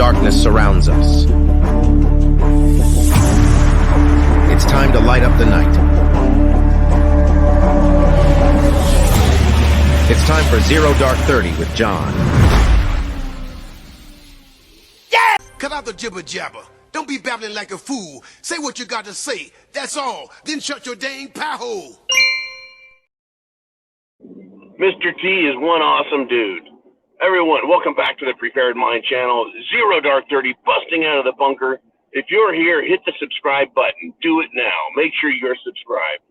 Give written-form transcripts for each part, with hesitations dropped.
darkness surrounds us. It's time to light up the night. It's time for Zero Dark 30 with John. Yeah! Cut out the jibber jabber. Don't be babbling like a fool. Say what you got to say. That's all. Then shut your dang pie hole. Mr. T is one awesome dude. Everyone, welcome back to the Prepared Mind channel. Zero Dark 30, busting out of the bunker. If you're here, hit the subscribe button. Do it now. Make sure you're subscribed.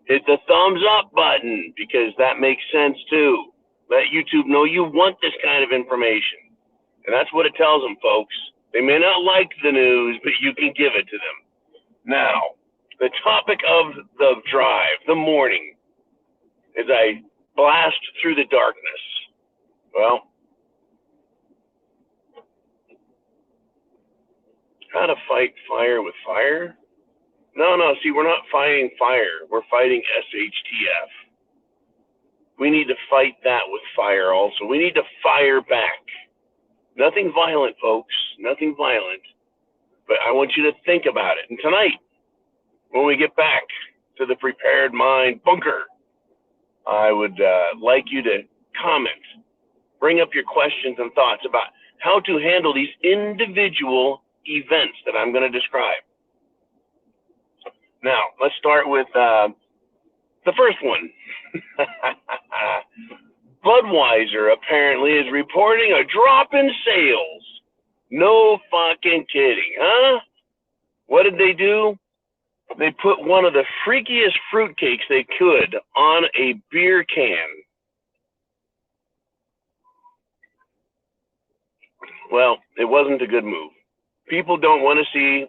Hit the thumbs up button because that makes sense too. Let YouTube know you want this kind of information. And that's what it tells them, folks. They may not like the news, but you can give it to them. Now, the topic of the drive, the morning, as I blast through the darkness. Well, how to fight fire with fire? No, see, we're not fighting fire. We're fighting SHTF. We need to fight that with fire also. We need to fire back. Nothing violent, folks. Nothing violent. But I want you to think about it. And tonight, when we get back to the Prepared Mind bunker, I would like you to comment. Bring up your questions and thoughts about how to handle these individual events that I'm going to describe. Now, let's start with the first one. Budweiser apparently is reporting a drop in sales. No fucking kidding, huh? What did they do? They put one of the freakiest fruitcakes they could on a beer can. Well, it wasn't a good move. People don't want to see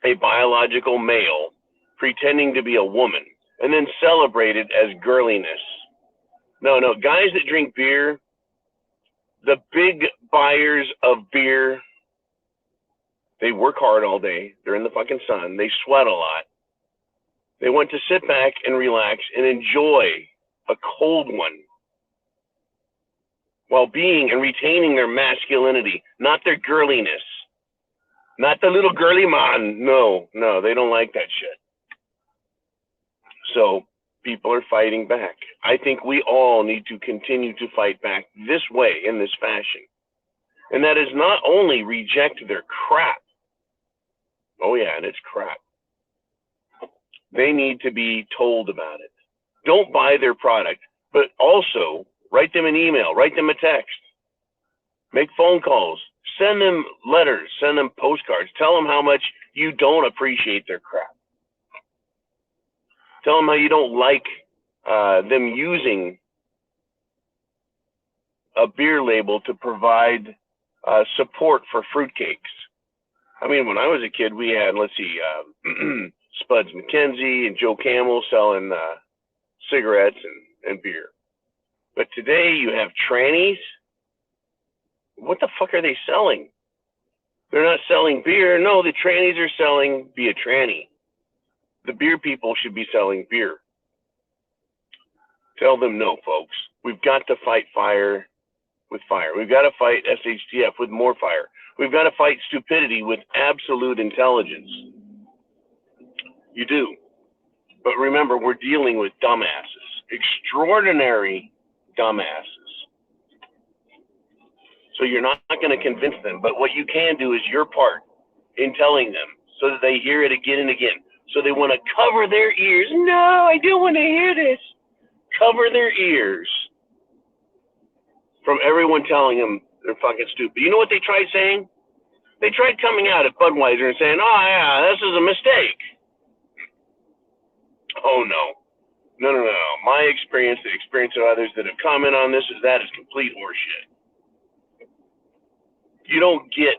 a biological male pretending to be a woman and then celebrate it as girliness. No, guys that drink beer, the big buyers of beer, they work hard all day. They're in the fucking sun. They sweat a lot. They want to sit back and relax and enjoy a cold one while being and retaining their masculinity, not their girliness. Not the little girly man. No, they don't like that shit. So people are fighting back. I think we all need to continue to fight back this way, in this fashion. And that is not only reject their crap. Oh yeah, and it's crap. They need to be told about it. Don't buy their product, but also write them an email, write them a text, make phone calls, send them letters, send them postcards, tell them how much you don't appreciate their crap. Tell them how you don't like them using a beer label to provide support for fruitcakes. I mean, when I was a kid, we had, Spuds McKenzie and Joe Camel selling cigarettes and beer. But today you have trannies. What the fuck are they selling? They're not selling beer. No, the trannies are selling, be a tranny. The beer people should be selling beer. Tell them no, folks. We've got to fight fire with fire. We've got to fight SHTF with more fire. We've got to fight stupidity with absolute intelligence. You do. But remember, we're dealing with dumbasses. Extraordinary dumbasses. So you're not going to convince them. But what you can do is your part in telling them so that they hear it again and again. So they want to cover their ears. No, I don't want to hear this. Cover their ears from everyone telling them they're fucking stupid. You know what they tried saying? They tried coming out at Budweiser and saying, oh, yeah, this is a mistake. Oh, no. No. My experience, the experience of others that have commented on this, is that is complete horseshit. You don't get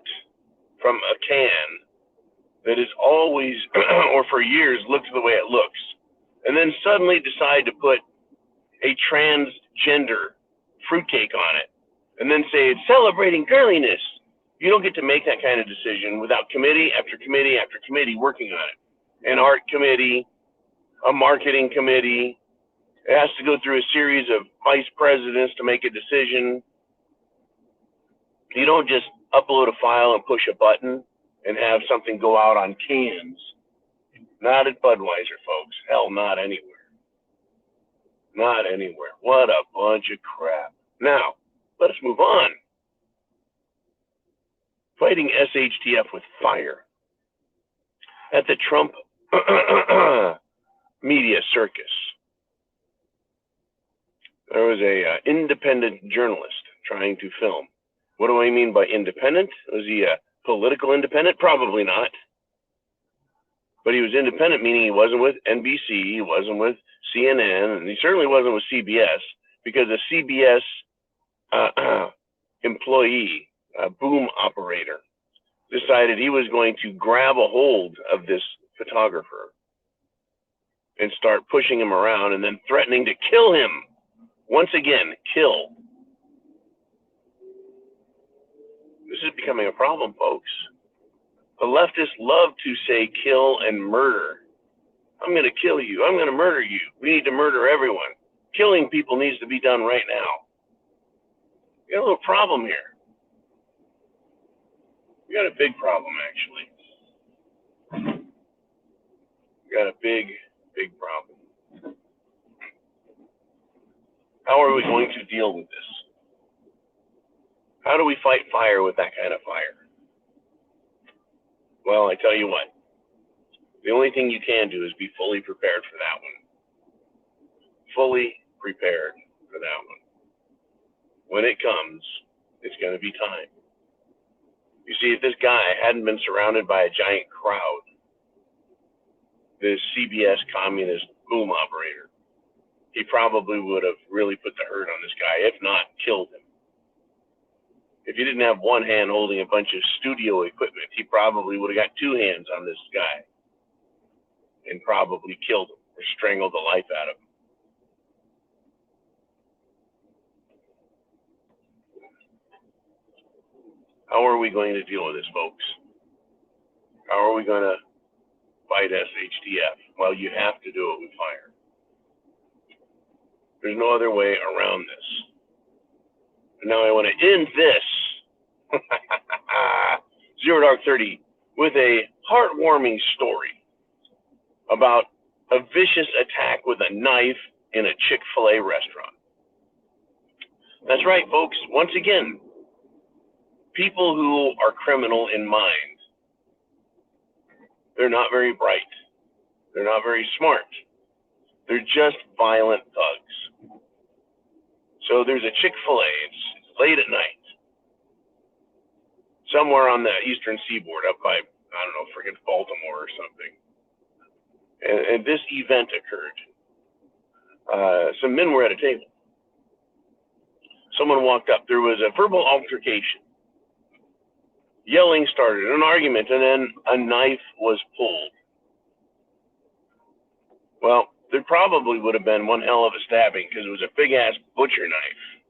from a can that is always, or for years, looks the way it looks, and then suddenly decide to put a transgender fruitcake on it, and then say it's celebrating girliness. You don't get to make that kind of decision without committee after committee after committee working on it. An art committee, a marketing committee. It has to go through a series of vice presidents to make a decision. You don't just upload a file and push a button and have something go out on cans. Not at Budweiser, folks. Hell, not anywhere. Not anywhere. What a bunch of crap. Now, let us move on. Fighting SHTF with fire. At the Trump media circus, there was a independent journalist trying to film. What do I mean by independent? Was he a political independent? Probably not. But he was independent, meaning he wasn't with NBC, he wasn't with CNN, and he certainly wasn't with CBS, because a CBS employee, a boom operator, decided he was going to grab a hold of this photographer and start pushing him around and then threatening to kill him. Once again, kill. This is becoming a problem, folks. The leftists love to say kill and murder. I'm going to kill you. I'm going to murder you. We need to murder everyone. Killing people needs to be done right now. We got a little problem here. We got a big problem, actually. We got a big, big problem. How are we going to deal with this? How do we fight fire with that kind of fire? Well, I tell you what. The only thing you can do is be fully prepared for that one. Fully prepared for that one. When it comes, it's going to be time. You see, if this guy hadn't been surrounded by a giant crowd, this CBS communist boom operator, he probably would have really put the hurt on this guy, if not killed him. If he didn't have one hand holding a bunch of studio equipment, he probably would have got two hands on this guy and probably killed him or strangled the life out of him. How are we going to deal with this, folks? How are we going to fight SHTF? Well, you have to do it with fire. There's no other way around this. Now I want to end this Zero Dark 30 with a heartwarming story about a vicious attack with a knife in a Chick-fil-A restaurant. That's right, folks. Once again, people who are criminal in mind, they're not very bright. They're not very smart. They're just violent thugs. So there's a Chick-fil-A. It's late at night, somewhere on the eastern seaboard, up by, I don't know, friggin' Baltimore or something. And this event occurred. Some men were at a table. Someone walked up. There was a verbal altercation. Yelling started, an argument, and then a knife was pulled. Well, there probably would have been one hell of a stabbing because it was a big-ass butcher knife.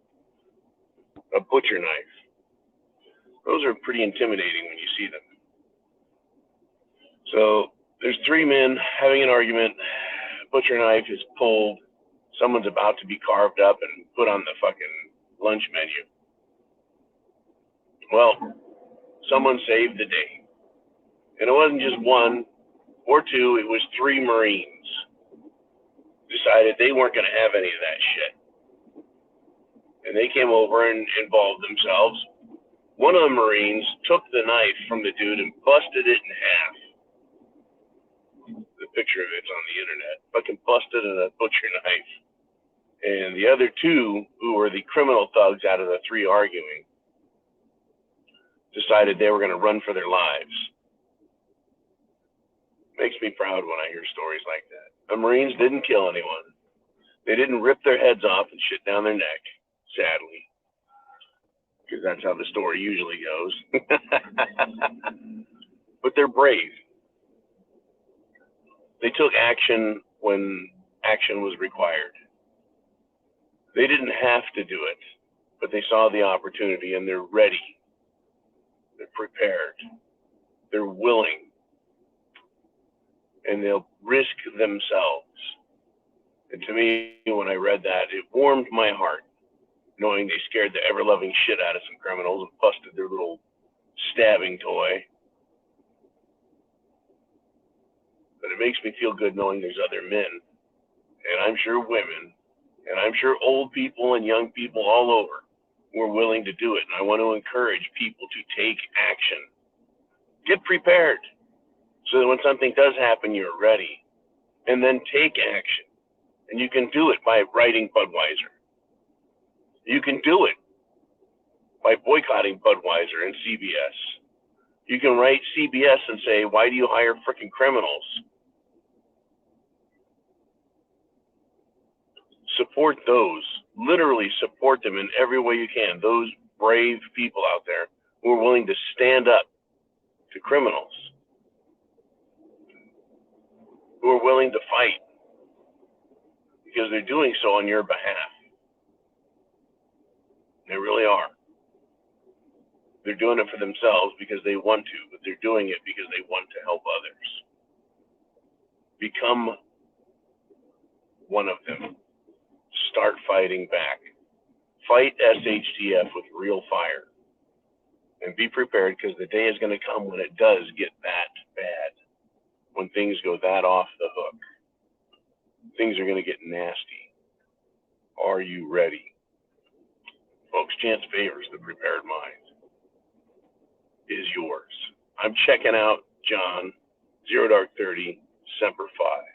A butcher knife. Those are pretty intimidating when you see them. So there's three men having an argument. Butcher knife is pulled. Someone's about to be carved up and put on the fucking lunch menu. Well, someone saved the day. And it wasn't just one or two, it was three Marines. Decided they weren't going to have any of that shit. And they came over and involved themselves. One of the Marines took the knife from the dude and busted it in half. The picture of it's on the internet. Fucking busted in a butcher knife. And the other two, who were the criminal thugs out of the three arguing, decided they were going to run for their lives. Makes me proud when I hear stories like that. The Marines didn't kill anyone. They didn't rip their heads off and shit down their neck, sadly. Because that's how the story usually goes. But they're brave. They took action when action was required. They didn't have to do it, but they saw the opportunity and they're ready. They're prepared. They're willing. And they'll risk themselves. And to me, when I read that, it warmed my heart, knowing they scared the ever-loving shit out of some criminals and busted their little stabbing toy. But it makes me feel good knowing there's other men, and I'm sure women, and I'm sure old people and young people all over who are willing to do it. And I want to encourage people to take action. Get prepared so that when something does happen, you're ready. And then take action. And you can do it by writing Budweiser. You can do it by boycotting Budweiser and CBS. You can write CBS and say, why do you hire freaking criminals? Support those. Literally support them in every way you can. Those brave people out there who are willing to stand up to criminals, who are willing to fight because they're doing so on your behalf. They really are. They're doing it for themselves because they want to, but they're doing it because they want to help others. Become one of them. Start fighting back. Fight SHTF with real fire. And be prepared, because the day is going to come when it does get that bad. When things go that off the hook. Things are going to get nasty. Are you ready? Folks, chance favors the prepared mind. Is yours. I'm checking out John, 0 Dark 30, Semper Fi.